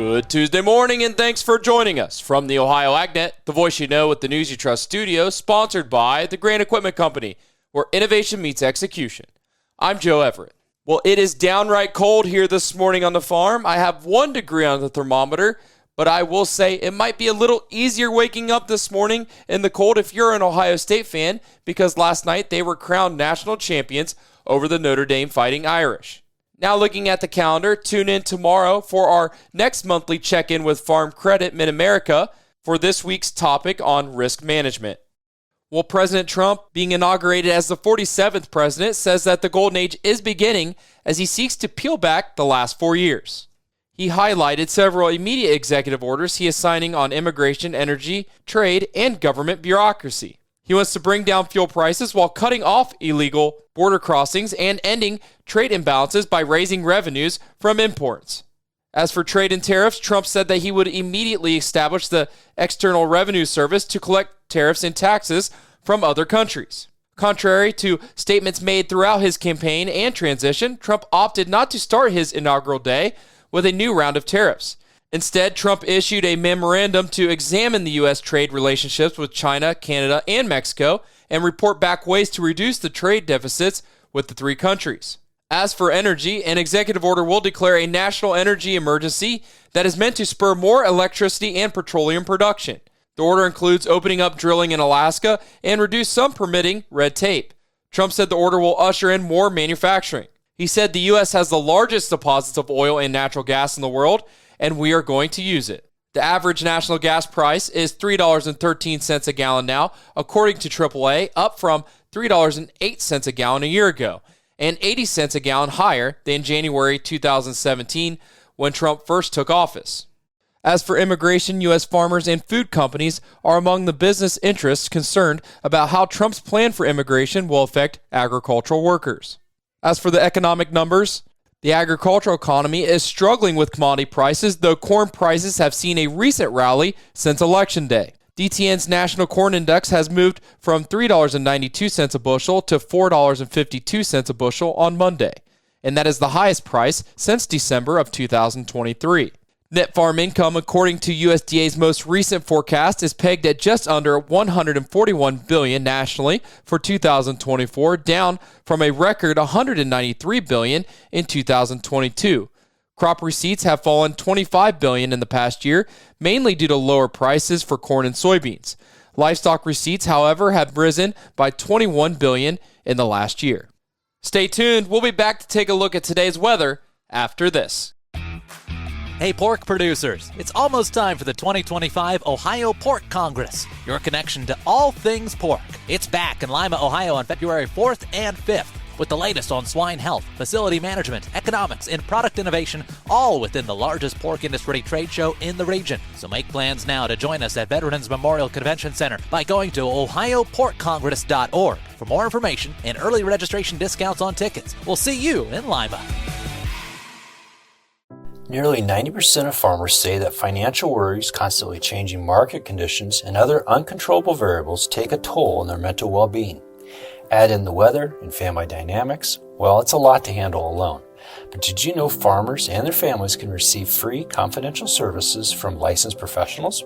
Good Tuesday morning, and thanks for joining us from the Ohio AgNet, the voice you know with the News You Trust studio, sponsored by the Grain Equipment Company, where innovation meets execution. I'm Joe Everett. Well, it is downright cold here this morning on the farm. I have 1 degree on the thermometer, but I will say it might be a little easier waking up this morning in the cold if you're an Ohio State fan, because last night they were crowned national champions over the Notre Dame Fighting Irish. Now looking at the calendar, tune in tomorrow for our next monthly check-in with Farm Credit Mid-America for this week's topic on risk management. Well, President Trump, being inaugurated as the 47th president, says that the golden age is beginning as he seeks to peel back the last 4 years. He highlighted several immediate executive orders he is signing on immigration, energy, trade, and government bureaucracy. He wants to bring down fuel prices while cutting off illegal border crossings and ending trade imbalances by raising revenues from imports. As for trade and tariffs, Trump said that he would immediately establish the External Revenue Service to collect tariffs and taxes from other countries. Contrary to statements made throughout his campaign and transition, Trump opted not to start his inaugural day with a new round of tariffs. Instead, Trump issued a memorandum to examine the U.S. trade relationships with China, Canada, and Mexico and report back ways to reduce the trade deficits with the three countries. As for energy, an executive order will declare a national energy emergency that is meant to spur more electricity and petroleum production. The order includes opening up drilling in Alaska and reduce some permitting red tape. Trump said the order will usher in more manufacturing. He said the U.S. has the largest deposits of oil and natural gas in the world, and we are going to use it. The average national gas price is $3.13 a gallon now, according to AAA, up from $3.08 a gallon a year ago, and 80 cents a gallon higher than January 2017 when Trump first took office. As for immigration, U.S. farmers and food companies are among the business interests concerned about how Trump's plan for immigration will affect agricultural workers. As for the economic numbers, the agricultural economy is struggling with commodity prices, though corn prices have seen a recent rally since Election Day. DTN's National Corn Index has moved from $3.92 a bushel to $4.52 a bushel on Monday, and that is the highest price since December of 2023. Net farm income, according to USDA's most recent forecast, is pegged at just under $141 billion nationally for 2024, down from a record $193 billion in 2022. Crop receipts have fallen $25 billion in the past year, mainly due to lower prices for corn and soybeans. Livestock receipts, however, have risen by $21 billion in the last year. Stay tuned. We'll be back to take a look at today's weather after this. Hey, pork producers, it's almost time for the 2025 Ohio Pork Congress, your connection to all things pork. It's back in Lima, Ohio on February 4th and 5th with the latest on swine health, facility management, economics, and product innovation, all within the largest pork industry trade show in the region. So make plans now to join us at Veterans Memorial Convention Center by going to ohioporkcongress.org for more information and early registration discounts on tickets. We'll see you in Lima. Nearly 90% of farmers say that financial worries, constantly changing market conditions, and other uncontrollable variables take a toll on their mental well-being. Add in the weather and family dynamics, well, it's a lot to handle alone. But did you know farmers and their families can receive free confidential services from licensed professionals?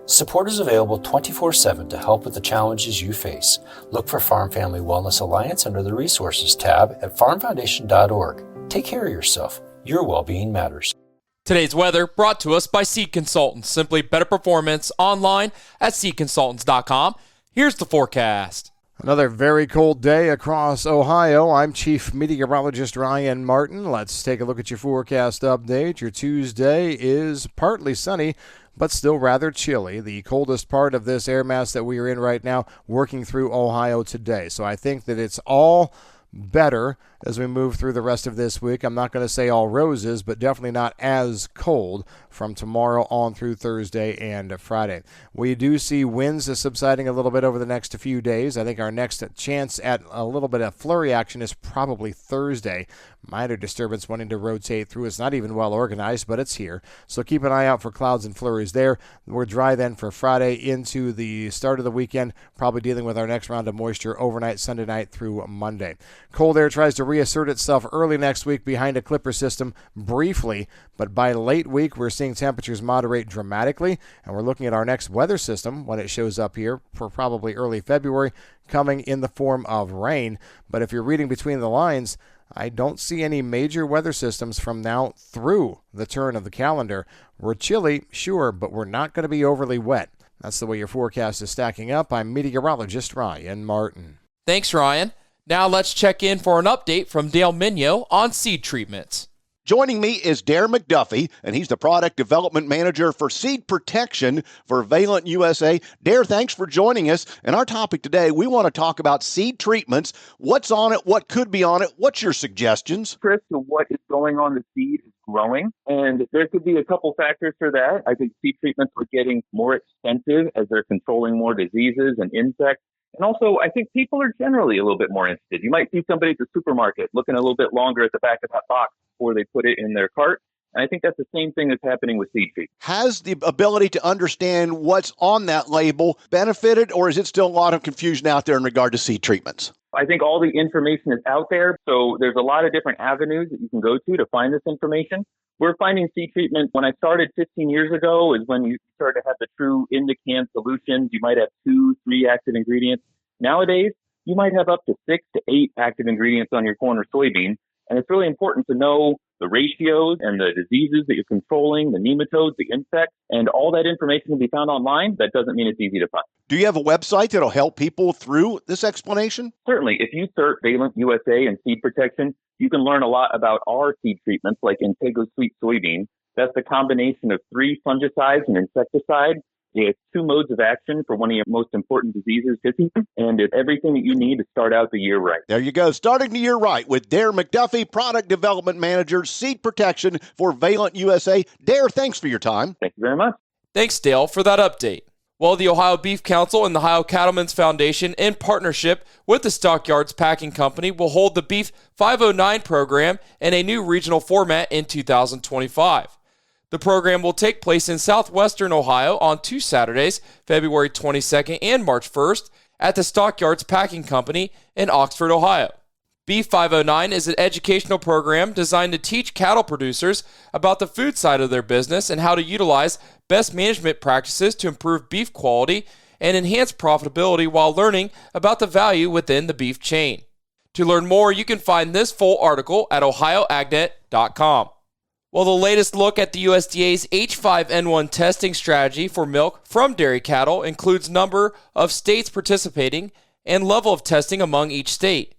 Support is available 24/7 to help with the challenges you face. Look for Farm Family Wellness Alliance under the Resources tab at farmfoundation.org. Take care of yourself. Your well-being matters. Today's weather brought to us by Seed Consultants. Simply better performance online at seedconsultants.com. Here's the forecast. Another very cold day across Ohio. I'm Chief Meteorologist Ryan Martin. Let's take a look at your forecast update. Your Tuesday is partly sunny, but still rather chilly. The coldest part of this air mass that we are in right now working through Ohio today. So I think that it's all better as we move through the rest of this week. I'm not going to say all roses, but definitely not as cold from tomorrow on through Thursday and Friday. We do see winds subsiding a little bit over the next few days. I think our next chance at a little bit of flurry action is probably Thursday. Minor disturbance wanting to rotate through. It's not even well organized, but it's here. So keep an eye out for clouds and flurries there. We're dry then for Friday into the start of the weekend, probably dealing with our next round of moisture overnight, Sunday night through Monday. Cold air tries to reassert itself early next week behind a Clipper system briefly, but by late week we're seeing temperatures moderate dramatically, and we're looking at our next weather system when it shows up here for probably early February, coming in the form of rain. But if you're reading between the lines, I don't see any major weather systems from now through the turn of the calendar. We're chilly, sure, but we're not going to be overly wet. That's the way your forecast is stacking up. I'm meteorologist Ryan Martin. Thanks, Ryan. Now let's check in for an update from Dale Mignot on seed treatments. Joining me is Dare McDuffie, and he's the Product Development Manager for Seed Protection for Valent USA. Dare, thanks for joining us. And our topic today, we want to talk about seed treatments. What's on it? What could be on it? What's your suggestions? Chris, what is going on the seed is growing, and there could be a couple factors for that. I think seed treatments are getting more expensive as they're controlling more diseases and insects. And also, I think people are generally a little bit more interested. You might see somebody at the supermarket looking a little bit longer at the back of that box before they put it in their cart. And I think that's the same thing that's happening with seed treatment. Has the ability to understand what's on that label benefited, or is it still a lot of confusion out there in regard to seed treatments? I think all the information is out there, so there's a lot of different avenues that you can go to find this information. We're finding seed treatment, when I started 15 years ago, is when you started to have the true in-the-can solutions. You might have 2, 3 active ingredients. Nowadays, you might have up to 6 to 8 active ingredients on your corn or soybean, and it's really important to know the ratios and the diseases that you're controlling, the nematodes, the insects, and all that information can be found online. That doesn't mean it's easy to find. Do you have a website that'll help people through this explanation? Certainly. If you search Valent USA and seed protection, you can learn a lot about our seed treatments like Intego Sweet Soybean. That's the combination of 3 fungicides and insecticides. It's 2 modes of action for one of your most important diseases, and it's everything that you need to start out the year right. There you go. Starting the year right with Dare McDuffie, Product Development Manager, Seed Protection for Valent USA. Dare, thanks for your time. Thank you very much. Thanks, Dale, for that update. Well, the Ohio Beef Council and the Ohio Cattlemen's Foundation, in partnership with the Stockyards Packing Company, will hold the Beef 509 program in a new regional format in 2025. The program will take place in southwestern Ohio on 2 Saturdays, February 22nd and March 1st, at the Stockyards Packing Company in Oxford, Ohio. Beef 509 is an educational program designed to teach cattle producers about the food side of their business and how to utilize best management practices to improve beef quality and enhance profitability while learning about the value within the beef chain. To learn more, you can find this full article at ohioagnet.com. Well, the latest look at the USDA's H5N1 testing strategy for milk from dairy cattle includes number of states participating and level of testing among each state.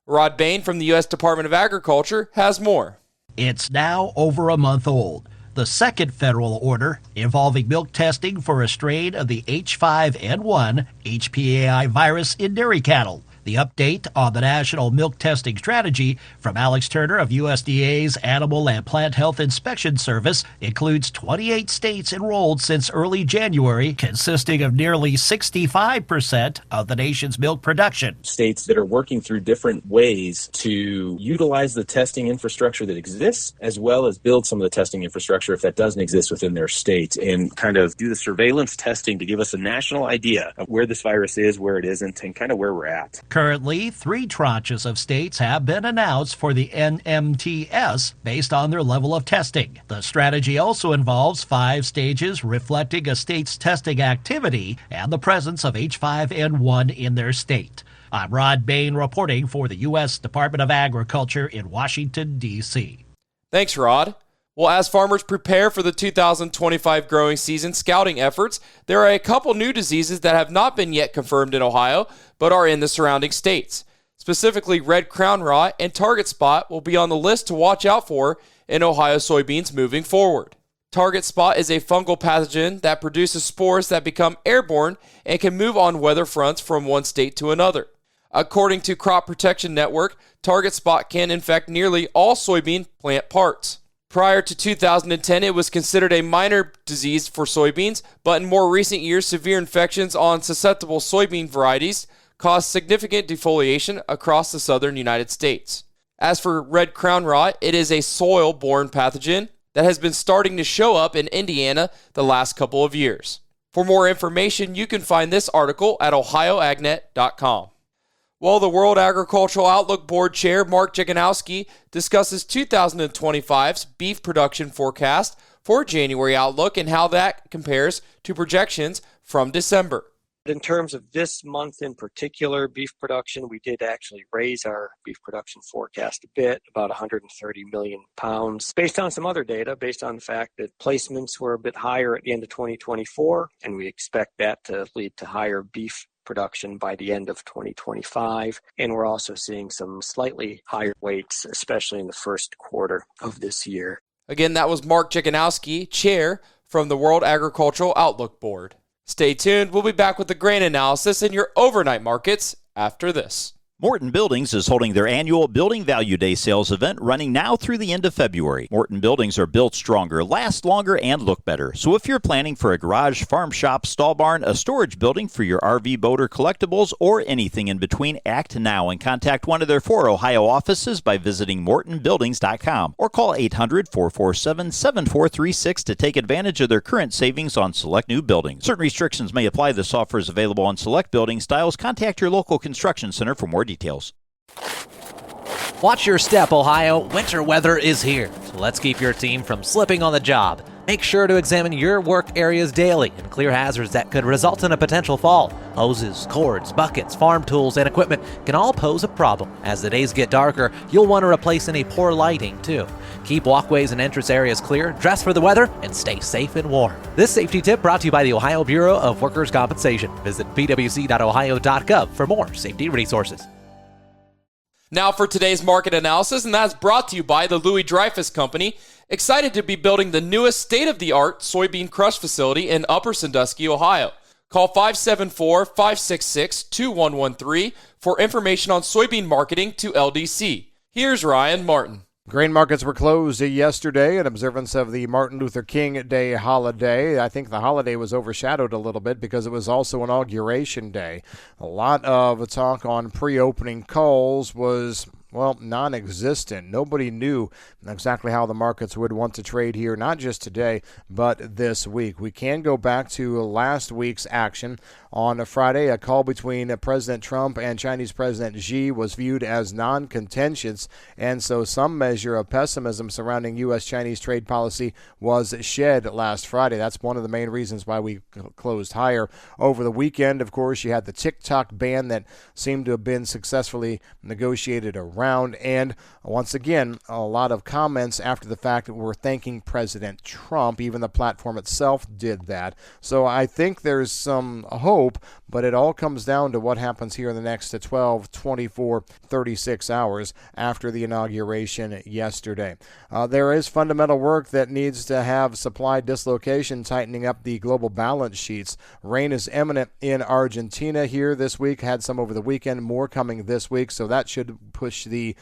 Rod Bain from the U.S. Department of Agriculture has more. It's now over a month old. The second federal order involving milk testing for a strain of the H5N1 HPAI virus in dairy cattle. The update on the National Milk Testing Strategy from Alex Turner of USDA's Animal and Plant Health Inspection Service includes 28 states enrolled since early January, consisting of nearly 65% of the nation's milk production. States that are working through different ways to utilize the testing infrastructure that exists, as well as build some of the testing infrastructure if that doesn't exist within their state, and kind of do the surveillance testing to give us a national idea of where this virus is, where it isn't, and kind of where we're at. Currently, 3 tranches of states have been announced for the NMTS based on their level of testing. The strategy also involves 5 stages reflecting a state's testing activity and the presence of H5N1 in their state. I'm Rod Bain reporting for the U.S. Department of Agriculture in Washington, D.C. Thanks, Rod. Well, as farmers prepare for the 2025 growing season scouting efforts, there are a couple new diseases that have not been yet confirmed in Ohio, but are in the surrounding states. Specifically, red crown rot and target spot will be on the list to watch out for in Ohio soybeans moving forward. Target spot is a fungal pathogen that produces spores that become airborne and can move on weather fronts from one state to another. According to Crop Protection Network, target spot can infect nearly all soybean plant parts. Prior to 2010, it was considered a minor disease for soybeans, but in more recent years, severe infections on susceptible soybean varieties caused significant defoliation across the southern United States. As for red crown rot, it is a soil-borne pathogen that has been starting to show up in Indiana the last couple of years. For more information, you can find this article at ohioagnet.com. Well, the World Agricultural Outlook Board Chair Mark Jeganowski discusses 2025's beef production forecast for January outlook and how that compares to projections from December. In terms of this month in particular, beef production, we did actually raise our beef production forecast a bit, about 130 million pounds, based on some other data, based on the fact that placements were a bit higher at the end of 2024, and we expect that to lead to higher beef production by the end of 2025. And we're also seeing some slightly higher weights, especially in the first quarter of this year. Again, that was Mark Jeganowski, chair from the World Agricultural Outlook Board. Stay tuned. We'll be back with the grain analysis in your overnight markets after this. Morton Buildings is holding their annual Building Value Day sales event running now through the end of February. Morton Buildings are built stronger, last longer, and look better. So if you're planning for a garage, farm shop, stall barn, a storage building for your RV, boat, or collectibles, or anything in between, act now and contact one of their 4 Ohio offices by visiting mortonbuildings.com or call 800-447-7436 to take advantage of their current savings on select new buildings. Certain restrictions may apply. This offer is available on select building styles. Contact your local construction center for more details. Watch your step, Ohio. Winter weather is here, so let's keep your team from slipping on the job. Make sure to examine your work areas daily and clear hazards that could result in a potential fall. Hoses, cords, buckets, farm tools, and equipment can all pose a problem. As the days get darker, you'll want to replace any poor lighting, too. Keep walkways and entrance areas clear, dress for the weather, and stay safe and warm. This safety tip brought to you by the Ohio Bureau of Workers' Compensation. Visit pwc.ohio.gov for more safety resources. Now for today's market analysis, and that's brought to you by the Louis Dreyfus Company. Excited to be building the newest state-of-the-art soybean crush facility in Upper Sandusky, Ohio. Call 574-566-2113 for information on soybean marketing to LDC. Here's Ryan Martin. Grain markets were closed yesterday in observance of the Martin Luther King Day holiday. I think the holiday was overshadowed a little bit because it was also Inauguration Day. A lot of talk on pre-opening calls was, well, non-existent. Nobody knew exactly how the markets would want to trade here, not just today, but this week. We can go back to last week's action. On a Friday, a call between President Trump and Chinese President Xi was viewed as non-contentious, and so some measure of pessimism surrounding U.S.-Chinese trade policy was shed last Friday. That's one of the main reasons why we closed higher. Over the weekend, of course, you had the TikTok ban that seemed to have been successfully negotiated around, and once again, a lot of comments after the fact were thanking President Trump. Even the platform itself did that. So I think there's some hope, but it all comes down to what happens here in the next 12, 24, 36 hours after the inauguration yesterday. There is fundamental work that needs to have supply dislocation tightening up the global balance sheets. Rain is imminent in Argentina here this week, had some over the weekend, more coming this week, so that should push the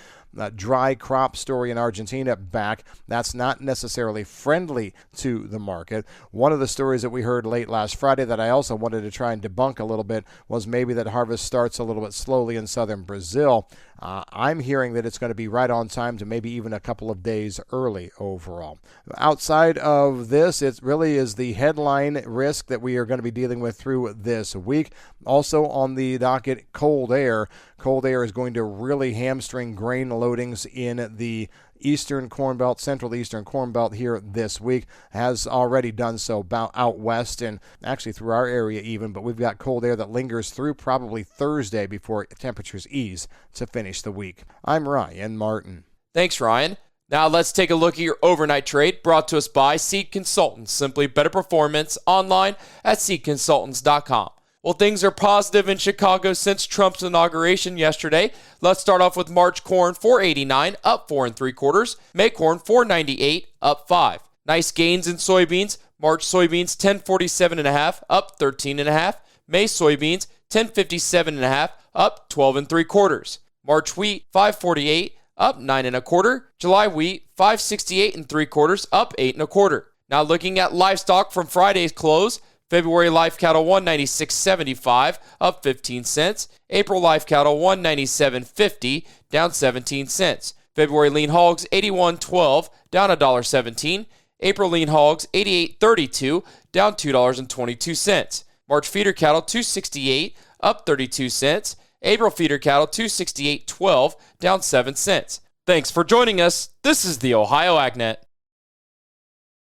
dry crop story in Argentina back. That's not necessarily friendly to the market. One of the stories that we heard late last Friday that I also wanted to try and debunk a little bit was maybe that harvest starts a little bit slowly in southern Brazil. I'm hearing that it's going to be right on time to maybe even a couple of days early overall. Outside of this, it really is the headline risk that we are going to be dealing with through this week. Also on the docket, cold air. Cold air is going to really hamstring grain loadings in the Eastern Corn Belt, Central Eastern Corn Belt here this week. Has already done so out west and actually through our area even, but we've got cold air that lingers through probably Thursday before temperatures ease to finish the week. I'm Ryan Martin. Thanks, Ryan. Now let's take a look at your overnight trade brought to us by Seed Consultants. Simply better performance online at seedconsultants.com. Well, things are positive in Chicago since Trump's inauguration yesterday. Let's start off with March corn, $4.89, up 4 3/4. May corn, $4.98, up 5. Nice gains in soybeans. March soybeans, $10.47.5, up 13.5. May soybeans, $10.57.5, up 12 3/4. March wheat, $5.48, up 9 1/4. July wheat, $5.68 3/4, up 8 1/4. Now looking at livestock from Friday's close. February live cattle $196.75, up 15 cents. April live cattle $197.50, down 17 cents. February lean hogs $81.12, down $1.17. April lean hogs $88.32, down $2.22. March feeder cattle $268, up 32 cents. April feeder cattle 268.12, down 7 cents. Thanks for joining us. This is the Ohio AgNet.